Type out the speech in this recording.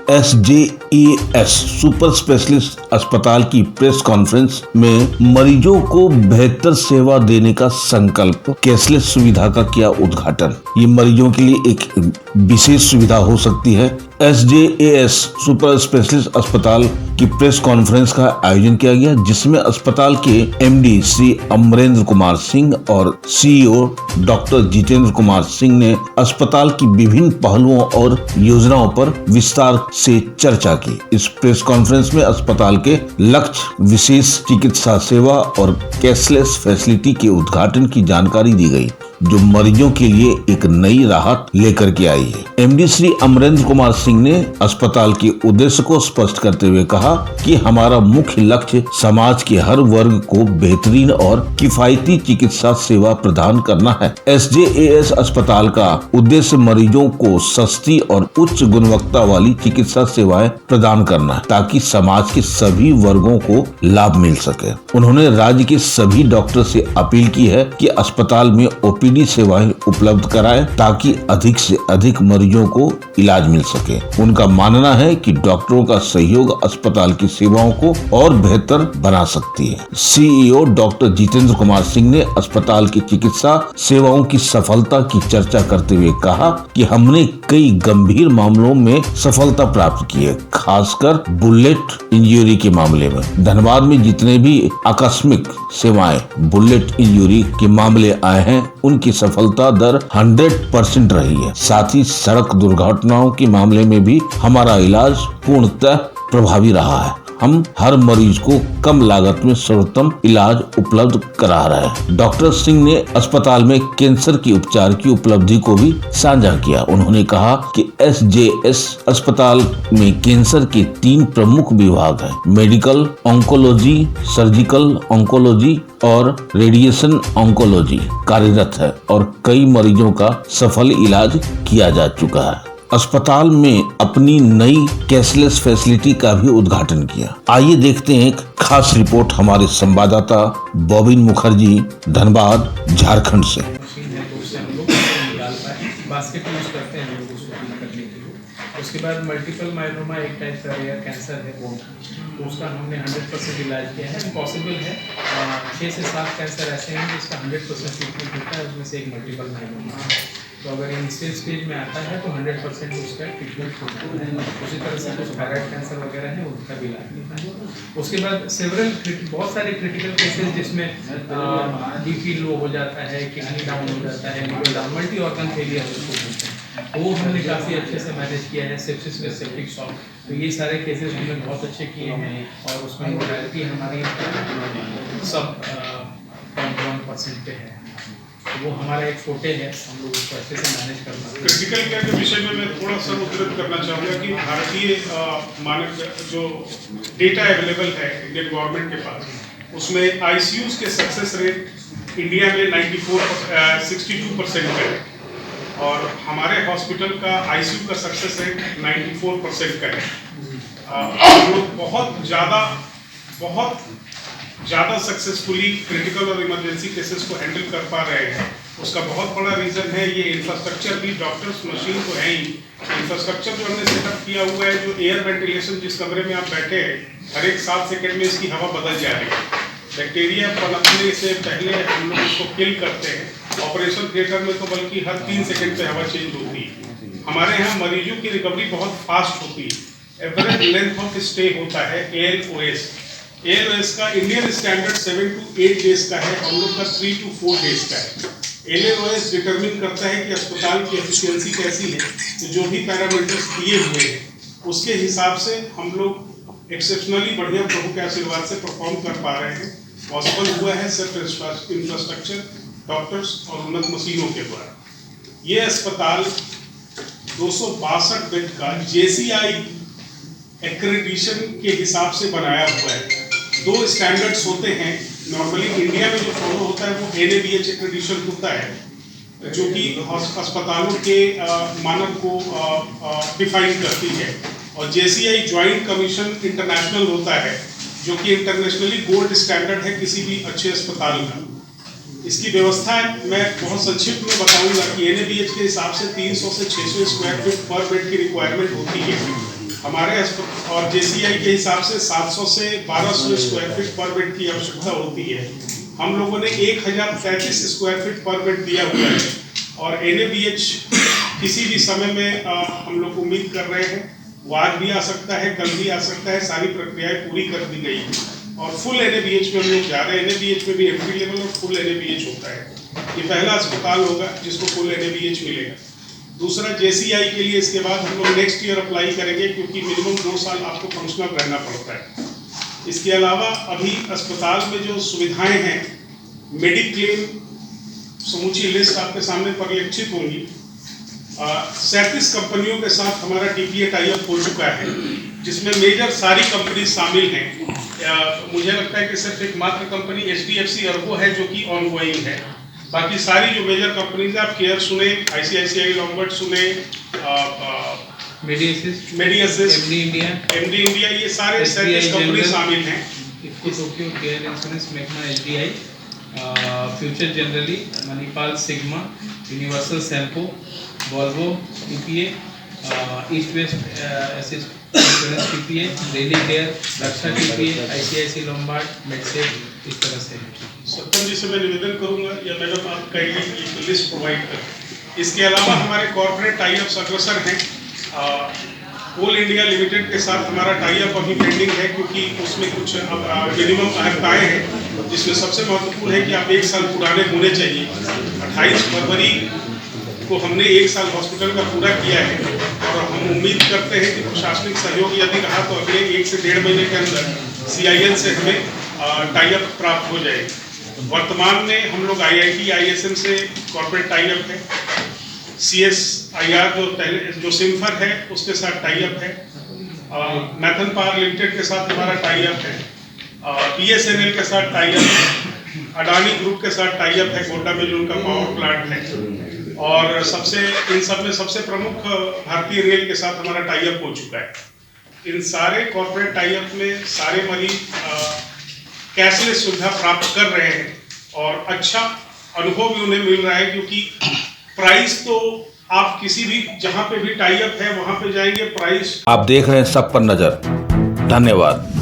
SJES super specialist अस्पताल की press conference में मरीजों को बेहतर सेवा देने का संकल्प, कैशलेस सुविधा का किया उद्घाटन। ये मरीजों के लिए एक विशेष सुविधा हो सकती है। SJES सुपर स्पेशलिस्ट अस्पताल की प्रेस कॉन्फ्रेंस का आयोजन किया गया, जिसमें अस्पताल के MD श्री अमरेंद्र कुमार सिंह और CEO डॉक्टर जितेंद्र कुमार सिंह ने अस्पताल की विभिन्न पहलुओं और योजनाओं पर विस्तार से चर्चा की। इस प्रेस कॉन्फ्रेंस में अस्पताल के लक्ष्य, विशेष चिकित्सा सेवा और कैशलेस फैसिलिटी के उद्घाटन की जानकारी दी गई, जो मरीजों के लिए एक नई राहत लेकर के आई है। MD श्री अमरेंद्र कुमार सिंह ने अस्पताल के उद्देश्य को स्पष्ट करते हुए कहा कि हमारा मुख्य लक्ष्य समाज के हर वर्ग को बेहतरीन और किफायती चिकित्सा सेवा प्रदान करना है। SJES अस्पताल का उद्देश्य मरीजों को सस्ती और उच्च गुणवत्ता वाली चिकित्सा सेवाएं प्रदान करना है, ताकि समाज के सभी वर्गों को लाभ मिल सके। उन्होंने राज्य के सभी डॉक्टर से अपील की है कि अस्पताल में OPD सेवाएं उपलब्ध कराएं, ताकि अधिक से अधिक मरीजों को इलाज मिल सके। उनका मानना है कि डॉक्टरों का सहयोग अस्पताल की सेवाओं को और बेहतर बना सकती है। CEO डॉक्टर जितेंद्र कुमार सिंह ने अस्पताल की चिकित्सा सेवाओं की सफलता की चर्चा करते हुए कहा कि हमने कई गंभीर मामलों में सफलता प्राप्त की है, खासकर बुलेट इंजरी के मामले में। धनबाद में जितने भी आकस्मिक सेवाएं बुलेट इंजरी के मामले आए हैं, उनकी सफलता दर 100% रही है। साथ ही सड़क दुर्घटनाओं के मामले में भी हमारा इलाज पूर्णतः प्रभावी रहा है। हम हर मरीज को कम लागत में सर्वोत्तम इलाज उपलब्ध करा रहे हैं। डॉक्टर सिंह ने अस्पताल में कैंसर के उपचार की उपलब्धि को भी साझा किया। उन्होंने कहा कि SJES अस्पताल में कैंसर के 3 प्रमुख विभाग हैं: मेडिकल ऑन्कोलॉजी, सर्जिकल ऑन्कोलॉजी और रेडिएशन ऑन्कोलॉजी कार्यरत है और कई मरीजों का सफल इलाज किया जा चुका है। अस्पताल में अपनी नई कैशलेस फैसिलिटी का भी उद्घाटन किया। आइए देखते हैं एक खास रिपोर्ट हमारे संवाददाता बॉबिन मुखर्जी, धनबाद, झारखंड से। बास्केट यूज करते हैं लोग उसको ठीक करने के लिए। उसके बाद मल्टीपल माइलोमा एक टाइप का रेयर कैंसर है बोन, तो उसका हमने 100% इलाज किया है। पॉसिबल है 6 से 7 कैंसर ऐसे हैं जिसका 100% ट्रीटमेंट होता है, उसमें से एक मल्टीपल माइलोमा है। तो अगर इनिशियल स्टेज में आता है तो 100% उसका ट्रीटमेंट होता है। उसी तरह से कुछ थायराइड कैंसर वगैरह है, उनका भी इलाज होता है। उसके बाद बहुत सारे क्रिटिकल केसेस जिसमें BP लो हो जाता है, किडनी डाउन हो जाता है, liver down, multi organ failure उसको बोलते हैं, वो हमने काफ़ी अच्छे से मैनेज किया है। सेप्सिस में सेप्टिक शॉक, तो ये सारे केसेस हमने बहुत अच्छे किए हैं और उसमें मोर्टेलिटी हमारी सब 0.1% पे है। तो वो हमारा एक फोटे है, हम लोग उसको अच्छे से मैनेज कर पाते हैं। क्रिटिकल केयर के विषय में मैं थोड़ा सा उद्धृत करना चाहूँगा कि भारतीय मानक जो डेटा अवेलेबल है इंडियन गवर्नमेंट के पास, उसमें ICUs के सक्सेस रेट इंडिया में 62% है और हमारे हॉस्पिटल का ICU का सक्सेस रेट 94% का है। हम लोग बहुत ज़्यादा सक्सेसफुली क्रिटिकल और इमरजेंसी केसेस को हैंडल कर पा रहे हैं। उसका बहुत बड़ा रीज़न है ये इंफ्रास्ट्रक्चर भी। डॉक्टर्स मशीन तो है ही, इंफ्रास्ट्रक्चर जो हमने सेटअप किया हुआ है, जो एयर वेंटिलेशन, जिस कमरे में आप बैठे हैं, हर एक 7 सेकंड में इसकी हवा बदल जा रही है। बैक्टीरिया पनपने से पहले हम लोग उसको किल करते हैं। ऑपरेशन थिएटर में तो बल्कि हर 3 सेकंड पे हवा चेंज होती है। हमारे यहाँ मरीजों की रिकवरी बहुत फास्ट होती है। एवरेज लेंथ ऑफ स्टे होता है ALOS का इंडियन स्टैंडर्ड 7 to 8 डेज का है, हम लोग का 3 to 4 डेज का है। ALOS डिटरमिन करता है कि अस्पताल की एफिशिएंसी कैसी है। तो जो भी पैरामीटर्स दिए हुए हैं उसके हिसाब से हम लोग एक्सेप्शनली बढ़िया प्रभु के आशीर्वाद से परफॉर्म कर पा रहे हैं। पॉसिबल हुआ है सिर्फ इंफ्रास्ट्रक्चर, डॉक्टर्स और उन्नत मशीनों के द्वारा। ये अस्पताल 262 बेड का JCI एक्रेडिशन के हिसाब से बनाया हुआ है। 2 स्टैंडर्ड्स होते हैं नॉर्मली इंडिया में जो फॉलो होता है, वो NABH एक्रेडिशन होता है, जो कि अस्पतालों के मानक को डिफाइन करती है, और JCI ज्वाइंट कमीशन इंटरनेशनल होता है, जो कि इंटरनेशनली गोल्ड स्टैंडर्ड है किसी भी अच्छे अस्पताल का। इसकी व्यवस्था मैं बहुत संक्षिप्त में बताऊंगा कि NABH के हिसाब से 300 से 600 स्क्वायर फीट पर बेड की रिक्वायरमेंट होती है। हमारे और जेसीआई के हिसाब से 700 से 1200 स्क्वायर फीट पर बेड की आवश्यकता होती है। हम लोगों ने 1033 स्क्वायर फीट पर बेड दिया हुआ है और NABH किसी भी समय में हम लोग उम्मीद कर रहे हैं, वो आज भी आ सकता है, कल भी आ सकता है। सारी प्रक्रियाएं पूरी कर दी गई है और फुल NABH में हम लोग जा रहे हैं। NABH में भी एंट्री लेवल और फुल NABH होता है। ये पहला अस्पताल होगा जिसको फुल NABH मिलेगा। दूसरा JCI के लिए इसके बाद हम लोग नेक्स्ट ईयर अप्लाई करेंगे, क्योंकि मिनिमम 2 साल आपको फंक्शनल रहना पड़ता है। इसके अलावा अभी अस्पताल में जो सुविधाएं हैं, मेडिक्लेम समूची लिस्ट आपके सामने परिलक्षित होंगी। 37 कंपनियों के साथ हमारा TPA टाई अप हो चुका है, जिसमें मेजर सारी कंपनी शामिल हैं। मुझे लगता है कि सिर्फ एकमात्र कंपनी HDFC अर्गो है जो कि ऑनगोइंग है। बाकी सारी जो मेजर कंपनीज है, आप केयर सुने, ICICI लॉम्बार्ड सुने, मेडिअसिस्ट, MD इंडिया, ये सारे 37 कंपनी शामिल हैं। Tokyo, care insurance, Magna, HDI, future Generali, Manipal, Sigma, universal Sompo, Volvo, TPA, east west insurance TPA, daily care, Raksha TPA, ICICI Lombard, Medsafe, इस तरह से। सत्तम जी से मैं निवेदन करूंगा या मैडम आप कहेंगे एक लिस्ट प्रोवाइड करें। इसके अलावा हमारे कॉर्पोरेट टाई अप्स अग्रसर हैं। कोल इंडिया लिमिटेड के साथ हमारा टाई अप अभी पेंडिंग है, क्योंकि उसमें कुछ मिनिमम अहर्ताएँ हैं, जिसमें सबसे महत्वपूर्ण है कि आप 1 साल पुराने होने चाहिए। 28 फरवरी को हमने 1 साल हॉस्पिटल का पूरा किया है और हम उम्मीद करते हैं कि प्रशासनिक सहयोग यदि रहा तो अगले 1 से 1.5 महीने के अंदर CIL से हमें टाई अप प्राप्त हो जाए। वर्तमान में हम लोग IIT ISM से कॉर्पोरेट टाई अप है। CSIR जो सिम्फर है उसके साथ टाई अप है। मैथन पावर लिमिटेड के साथ हमारा टाई अप है। BSNL के साथ टाई अप है। अडानी ग्रुप के साथ टाई अप है, गोड्डा में जो उनका पावर प्लांट है। और इन सब में सबसे प्रमुख भारतीय रेल के साथ हमारा टाई अप हो चुका है। इन सारे कॉर्पोरेट टाई अप में सारे मरीज कैशलेस सुविधा प्राप्त कर रहे हैं और अच्छा अनुभव भी उन्हें मिल रहा है, क्योंकि प्राइस तो आप किसी भी जहां पे भी टाई अप है वहां पे जाएंगे, प्राइस। आप देख रहे हैं सब पर नजर। धन्यवाद।